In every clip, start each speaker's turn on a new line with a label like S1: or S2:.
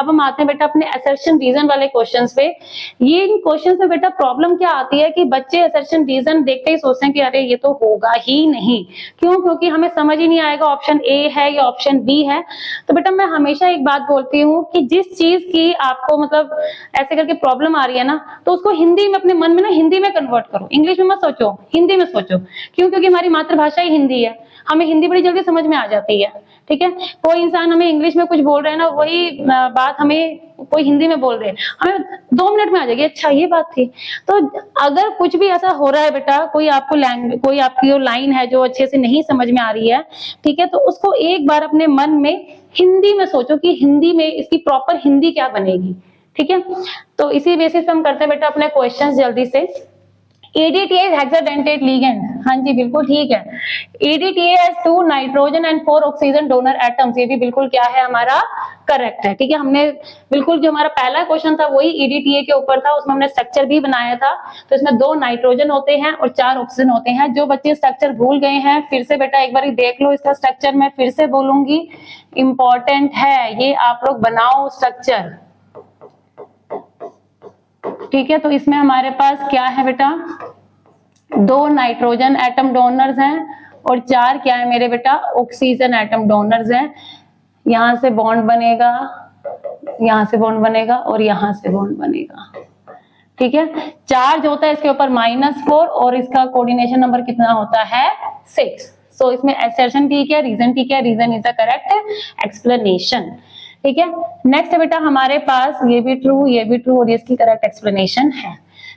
S1: अब हम आते हैं बेटा अपने असर्शन रीजन वाले क्वेश्चंस पे। ये इन क्वेश्चंस में बेटा प्रॉब्लम क्या आती है कि बच्चे असर्शन रीजन देखते ही सोचते हैं कि अरे ये तो होगा ही नहीं। क्यों? क्योंकि हमें समझ ही नहीं आएगा ऑप्शन ए है या ऑप्शन बी है। तो बेटा मैं हमेशा एक बात बोलती हूँ कि जिस चीज की आपको मतलब ऐसे करके प्रॉब्लम आ रही है ना, तो उसको हिंदी में अपने मन में ना हिंदी में कन्वर्ट करो, इंग्लिश में मत सोचो, हिंदी में सोचो। क्यों? क्योंकि हमारी मातृभाषा ही हिंदी है, हमें हिंदी बड़ी जल्दी समझ में आ जाती है। ठीक है, कोई इंसान हमें इंग्लिश में कुछ बोल रहे हैं ना, वही बात हमें कोई हिंदी में बोल रहे हैं, हमें 2 मिनट में आ जाएगी, अच्छा ये बात थी। तो अगर कुछ भी ऐसा हो रहा है बेटा, कोई आपको लैंग्वेज, कोई आपकी जो लाइन है जो अच्छे से नहीं समझ में आ रही है, ठीक है, तो उसको एक बार अपने मन में हिंदी में सोचो कि हिंदी में इसकी प्रॉपर हिंदी क्या बनेगी। ठीक है, तो इसी बेसिस पे हम करते हैं बेटा अपने क्वेश्चंस जल्दी से। EDTA is hexadentate ligand, हाँ जी बिल्कुल ठीक है। EDTA has 2 nitrogen and 4 oxygen donor atoms, ये भी बिल्कुल क्या है हमारा करेक्ट है। ठीक है, हमने बिल्कुल जो हमारा पहला क्वेश्चन था वही EDTA के ऊपर था, उसमें हमने स्ट्रक्चर भी बनाया था। तो इसमें 2 नाइट्रोजन होते हैं और 4 ऑक्सीजन होते हैं। जो बच्चे स्ट्रक्चर भूल गए हैं फिर से बेटा एक बार देख लो इसका स्ट्रक्चर, मैं फिर से बोलूंगी, इंपॉर्टेंट है ये, आप लोग बनाओ स्ट्रक्चर। ठीक है, तो इसमें हमारे पास क्या है बेटा, 2 नाइट्रोजन एटम डोनर्स हैं और 4 क्या है मेरे बेटा ऑक्सीजन एटम डोनर्स हैं। यहां से बॉन्ड बनेगा, यहां से बॉन्ड बनेगा और यहां से बॉन्ड बनेगा। ठीक है, चार्ज होता है इसके ऊपर -4 और इसका कोऑर्डिनेशन नंबर कितना होता है 6। सो इसमें असर्शन ठीक है, रीजन ठीक है, reason is the correct explanation. ठीक है, नेक्स्ट बेटा हमारे पास ये भी ट्रू, ये भी ट्रू और इसकी करेक्ट एक्सप्लेनेशन है।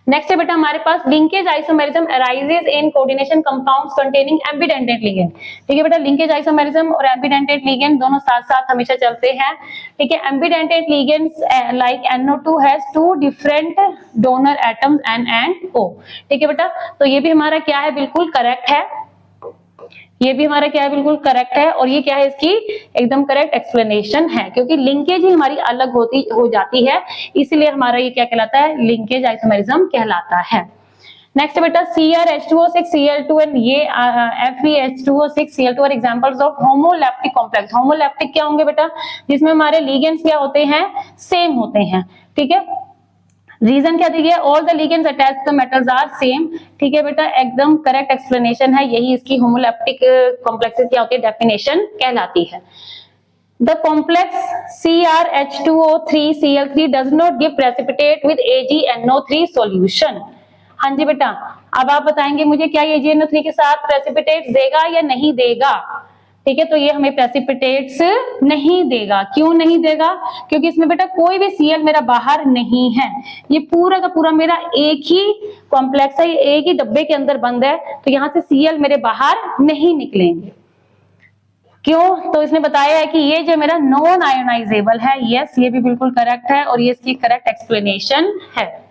S1: नेक्स्ट है बेटा हमारे पास linkage isomerism arises in coordination compounds containing ambidentate ligand. ठीक है बेटा, लिंकेज आइसोमेरिज्म और एम्बिडेंटेट लिगेंड दोनों साथ साथ हमेशा चलते हैं। ठीक है, ambidentate ligands like NO2 has 2 different donor atoms N and O। ठीक है बेटा, तो ये भी हमारा क्या है बिल्कुल करेक्ट है, ये भी हमारा क्या है बिल्कुल करेक्ट है और ये क्या है इसकी एकदम करेक्ट एक्सप्लेनेशन है, क्योंकि लिंकेज ही हमारी अलग हो जाती है, इसलिए हमारा ये क्या कहलाता है लिंकेज आइसोमेरिज्म कहलाता है। नेक्स्ट बेटा CrH2O6 Cl2 एंड ये FeH2O6 Cl2 are examples of homoleptic complex. Homoleptic क्या होंगे बेटा, जिसमें हमारे लिगेंड्स क्या होते हैं सेम होते हैं। ठीक है, रीजन क्या दिया है, all the ligands attached to the metals are same. ठीक है बेटा, एकदम करेक्ट एक्सप्लेनेशन है, यही इसकी होमोलैप्टिक कॉम्प्लेक्सेस क्या होती है डेफिनेशन कहलाती है। The complex CrH2O3 Cl3 does not give precipitate with AgNO3 solution. हाँ जी बेटा, अब आप बताएंगे मुझे क्या ये AgNO3 के साथ प्रेसिपिटेट देगा या नहीं देगा। ठीक है, तो ये हमें प्रेसिपिटेट्स नहीं देगा। क्यों नहीं देगा? क्योंकि इसमें बेटा कोई भी Cl मेरा बाहर नहीं है, ये पूरा का पूरा मेरा एक ही कॉम्प्लेक्स है, ये एक ही डब्बे के अंदर बंद है, तो यहाँ से Cl मेरे बाहर नहीं निकलेंगे। क्यों? तो इसने बताया है कि ये जो मेरा नॉन आयोनाइजेबल है। यस, ये भी बिल्कुल करेक्ट है और ये इसकी करेक्ट एक्सप्लेनेशन है।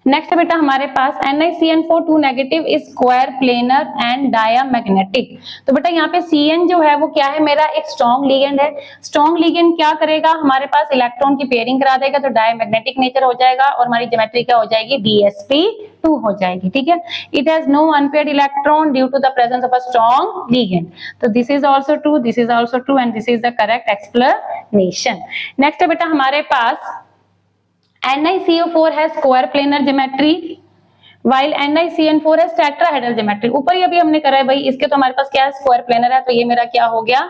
S1: नेक्स्ट बेटा हमारे पास NiCN4 2 negative is square planar and diamagnetic. तो बेटा यहाँ पे Cn जो है वो क्या है मेरा एक स्ट्रॉन्ग लिगेंड है। स्ट्रॉन्ग लिगेंड क्या करेगा, हमारे पास इलेक्ट्रॉन की पेयरिंग करा देगा, तो डायामैग्नेटिक नेचर हो जाएगा और हमारी ज्योमेट्री क्या हो जाएगी DsP2 हो जाएगी। ठीक है, it has no unpaired electron due to the presence of a strong ligand. तो this is also true, this is also true and this is the correct explanation. Next बेटा हमारे पास NiCO4 has square planar geometry while NiCN4 has tetrahedral geometry। ऊपर ही अभी हमने करा है भाई, इसके तो हमारे पास क्या है स्क्वायर प्लेनर है, तो ये मेरा क्या हो गया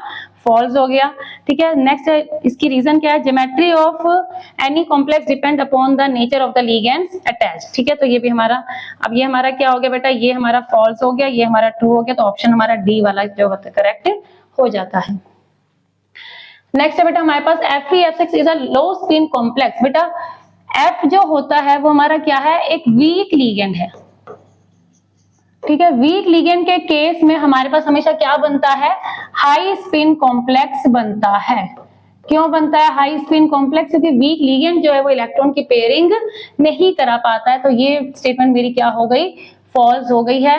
S1: फॉल्स हो गया। ठीक है, नेक्स्ट है इसकी रीजन क्या है, geometry of any complex depend upon the nature of the ligands attached. ठीक है, तो ये भी हमारा, अब ये हमारा क्या हो गया बेटा, ये हमारा फॉल्स हो गया, ये हमारा ट्रू हो गया, तो ऑप्शन हमारा डी वाला जो होता है करेक्ट हो जाता है। नेक्स्ट है बेटा हमारे पास FeF6 is a low spin complex. बेटा F जो होता है वो हमारा क्या है एक वीक लिगेंड है। ठीक है, वीक लिगेंड के केस में हमारे पास हमेशा क्या बनता है हाई स्पिन कॉम्प्लेक्स बनता है। क्यों बनता है हाई स्पिन कॉम्प्लेक्स? क्योंकि वीक लिगेंड जो है वो इलेक्ट्रॉन की पेयरिंग नहीं करा पाता है, तो ये स्टेटमेंट मेरी क्या हो गई फॉल्स हो गई है।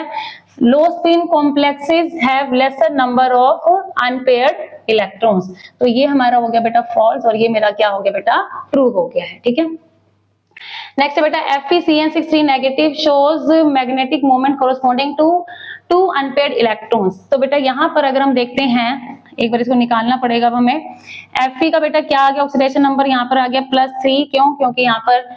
S1: लो spin complexes have laser number of unpaired electrons, तो ये हमारा हो गया बेटा फॉल्स और ये मेरा क्या हो गया बेटा ट्रू हो गया है। ठीक है, नेक्स्ट बेटा FeCN63 negative shows magnetic moment corresponding to 2 unpaired electrons. तो बेटा यहाँ पर अगर हम देखते हैं एक बार इसको निकालना पड़ेगा अब हमें। Fe का बेटा क्या आ गया, ऑक्सीडेशन नंबर यहाँ पर आ गया +3, क्यों? क्योंकि यहाँ पर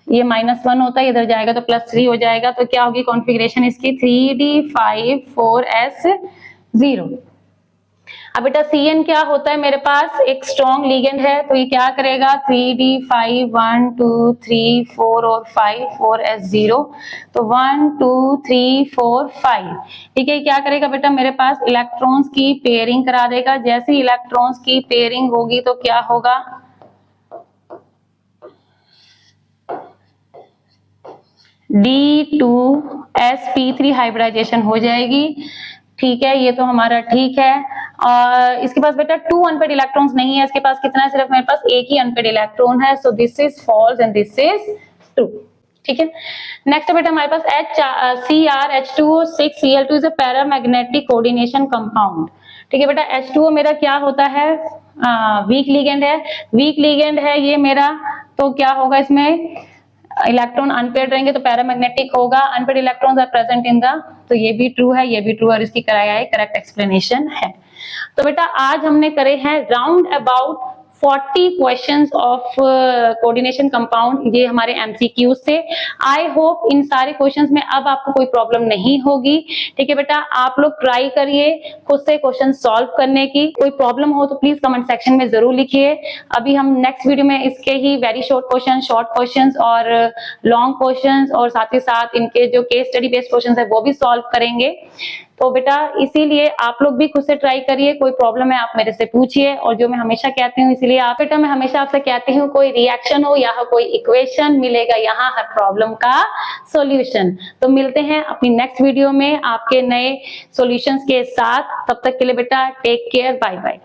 S1: ये -1 होता है, इधर जाएगा तो +3 हो जाएगा। तो क्या होगी कॉन्फ़िगरेशन इसकी 3D5,4S0। अब बेटा CN क्या होता है, मेरे पास एक स्ट्रॉन्ग लिगेंड है, तो ये क्या करेगा 3D5 1 2 3 4 और 5 4S0, तो 1 2 3 4 5, ठीक है। क्या करेगा बेटा, मेरे पास इलेक्ट्रॉन्स की पेयरिंग करा देगा। जैसे ही इलेक्ट्रॉन्स की पेयरिंग होगी तो क्या होगा, D2sp3 हाइब्रिडाइजेशन हो जाएगी, ठीक है। ये तो हमारा ठीक है। और इसके पास बेटा 2 अनपेड इलेक्ट्रॉन्स नहीं है, इसके पास कितना है, सिर्फ मेरे पास एक ही अनपेड इलेक्ट्रॉन है, so this is false and this is true, ठीक है। नेक्स्ट बेटा हमारे पास CrH2O6Cl2 is a paramagnetic coordination compound, ठीक है बेटा। H2O मेरा क्या होता है, वीक लिगेंड है, वीक लिगेंड है ये मेरा, तो क्या होगा इसमें इलेक्ट्रॉन अनपेड रहेंगे तो पैरामैग्नेटिक होगा, unpaired electrons are present in the, तो ये भी ट्रू है, ये भी ट्रू, और इसकी कराया है करेक्ट एक्सप्लेनेशन है। तो बेटा आज हमने करे हैं round about 40 questions of coordination compound, ये हमारे MCQs थे। आई होप इन सारे क्वेश्चंस में अब आपको कोई प्रॉब्लम नहीं होगी, ठीक है बेटा। आप लोग ट्राई करिए खुद से क्वेश्चन सॉल्व करने की, कोई प्रॉब्लम हो तो प्लीज कमेंट सेक्शन में जरूर लिखिए। अभी हम नेक्स्ट वीडियो में इसके ही very short question, short questions और लॉन्ग क्वेश्चंस और साथ ही साथ इनके जो केस स्टडी बेस्ड क्वेश्चंस है वो भी सॉल्व करेंगे। तो बेटा इसीलिए आप लोग भी खुद से ट्राई करिए, कोई प्रॉब्लम है आप मेरे से पूछिए, और जो मैं हमेशा कहती हूँ इसीलिए आप बेटा मैं हमेशा आपसे कहती हूँ, कोई रिएक्शन हो या कोई इक्वेशन मिलेगा यहाँ हर प्रॉब्लम का सॉल्यूशन। तो मिलते हैं अपनी नेक्स्ट वीडियो में आपके नए सॉल्यूशंस के साथ, तब तक के लिए बेटा टेक केयर, बाय बाय।